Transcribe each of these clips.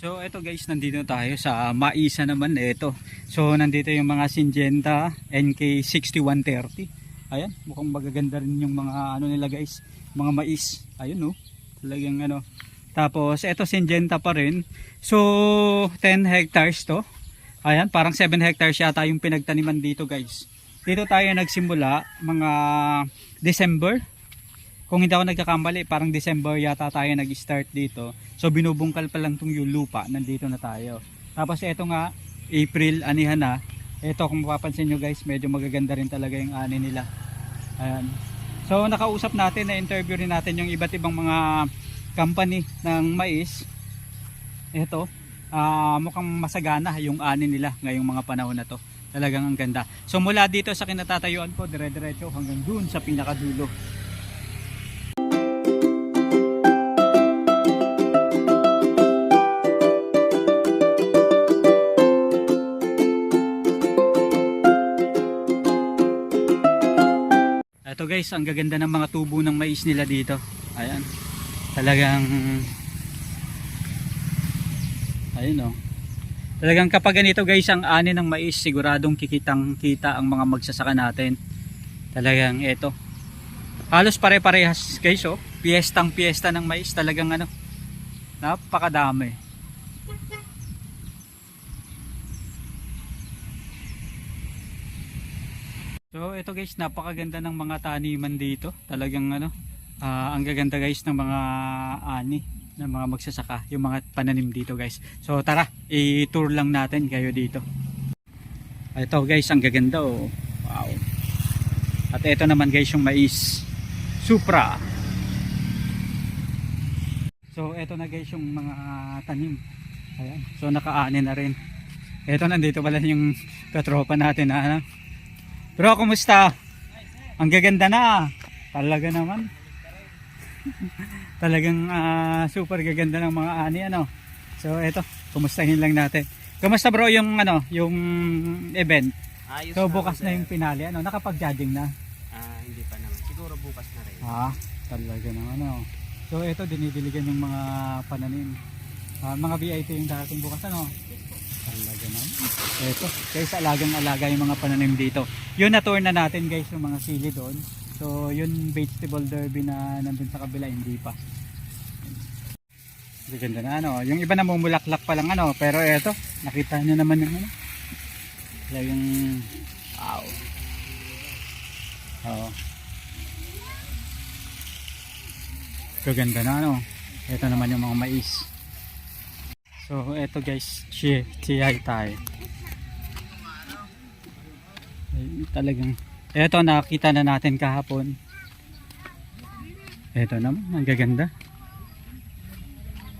So eto guys, nandito tayo sa Maisa naman ito. So nandito yung mga Syngenta NK6130. Ayan, mukhang magaganda rin yung mga ano nila guys, mga mais. Ayun oh. Talagang ano. Tapos eto Syngenta pa rin. So 10 hectares to. Ayan, parang 7 hectares yata yung pinagtaniman dito guys. Dito tayo nagsimula mga December. Kung hindi ako nagkakamali, parang December yata tayo nag-start dito. So binubungkal pa lang itong yung lupa, nandito na tayo. Tapos ito nga, April, anihan na. Ito kung mapapansin nyo guys, medyo magaganda rin talaga yung ani nila. Ayan. So nakausap natin, na-interview rin natin yung iba't ibang mga company ng mais. Ito, mukhang masagana yung ani nila ngayong mga panahon na to. Talagang ang ganda. So mula dito sa kinatatayuan ko, dire-diretso hanggang dun sa pinakadulo. Ito guys, ang gaganda ng mga tubo ng mais nila dito. Ayan. Talagang ayun oh. Talagang kapag ganito guys ang ani ng mais, siguradong kikitang kita ang mga magsasaka natin. Talagang ito. Halos pare-parehas guys oh. Piyestang piyesta ng mais, talagang ano. Napakadami. So ito guys, napakaganda ng mga taniman dito. Talagang ano, ang gaganda guys ng mga ani, ng mga magsasaka, yung mga pananim dito guys. So tara, i-tour lang natin kayo dito. Ito guys, ang gaganda oh. Wow. At ito naman guys yung mais, Supra. So ito na guys yung mga tanim. Ayan. So nakaani na rin. Ito nandito pala yung katropa natin na ano. Bro, kumusta? Ang gaganda na. Talaga naman. Talagang super gaganda ng mga ani ano. So eto, kumustahin lang natin. Kumusta bro yung ano, yung event? Ayos So na bukas ako, na yung finale ano, nakapag-judging na. hindi pa naman. Siguro bukas na rin. Talaga naman ano. So eto, dinidiligan yung mga pananim. Mga VIP yung darating bukas ano. Talaga naman. Eto, guys, alagang-alaga yung mga pananim dito. Yun na tour na natin guys, yung mga sili doon. So yun vegetable derby na nandun sa kabila, hindi pa. Ganda na ano. Yung iba na mumulaklak pa lang ano, pero eto, nakita nyo naman yung ano. Talagang wow. Oo. Gaganda na ano. Ito naman yung mga mais. So eto guys, chiyay tayo. Talagang eto, nakita na natin kahapon. Eto naman, ang gaganda.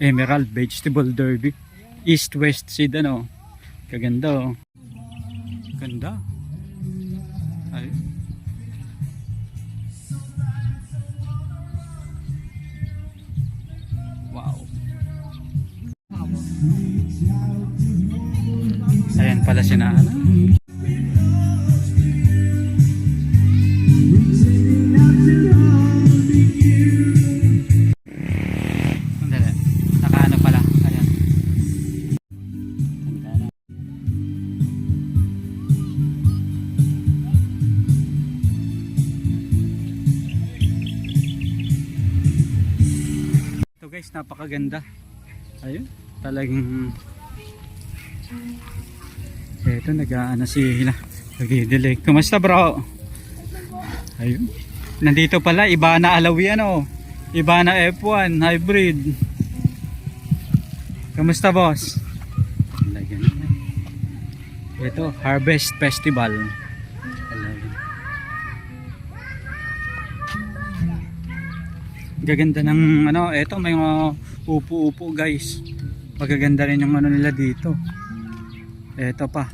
Emerald Vegetable Derby, East West Seed ano. Gaganda oh. Ganda. Ay. Wow. Ayan pala si Nana. Nakaano pala. Ayan. Ito guys, napakaganda. Ayun, talagang ito, nag-aano sila, nagdidilig. Kumusta bro? Ayun, nandito pala Ibana Alawi ano, Ibana F1 hybrid. Kumusta boss? Ito, Harvest Festival. Gaganda ng ano, ito may mga upo-upo guys. Magaganda rin yung ano nila dito. Ito pa.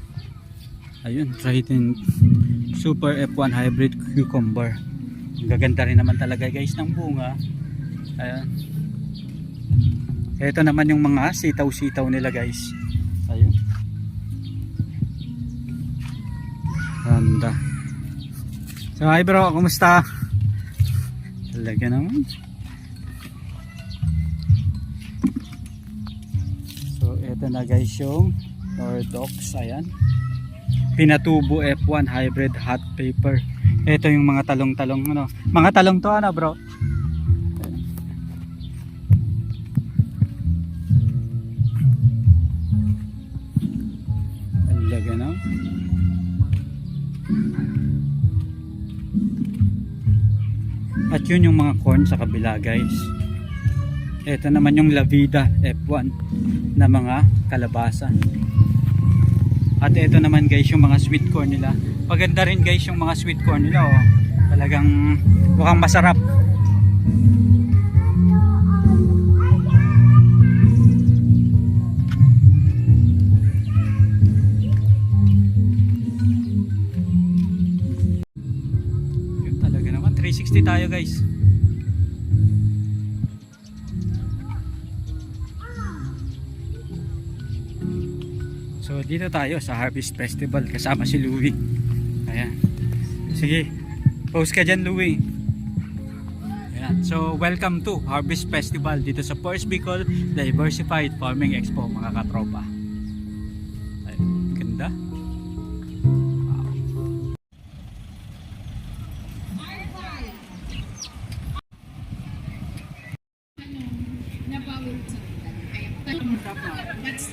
Ayun, Trident Super F1 Hybrid Cucumber. Gaganda rin naman talaga guys ng bunga. Ayun. Ito naman yung mga sitaw-sitaw nila guys. Ayun. Ganda. So hi bro, kumusta? Talaga naman. So Ito na guys yung Nordox. Ayan. Pinatubo F1 hybrid hot paper. Ito yung mga talong-talong ano. Mga talong to ano bro? Ang laga no? At yun yung mga corn sa kabila guys. Ito naman yung La Vida F1 na mga kalabasa. At ito naman guys yung mga sweet corn nila. Maganda rin guys yung mga sweet corn nila oh. Talagang mukhang masarap. Yun talaga naman 360 tayo guys. So dito tayo sa Harvest Festival kasama si Louie. Ayan. Sige, post ka dyan Louie. Ayan. So welcome to Harvest Festival dito sa First Bicol Diversified Farming Expo mga katropa. Ayan. Ganda. Wow. That's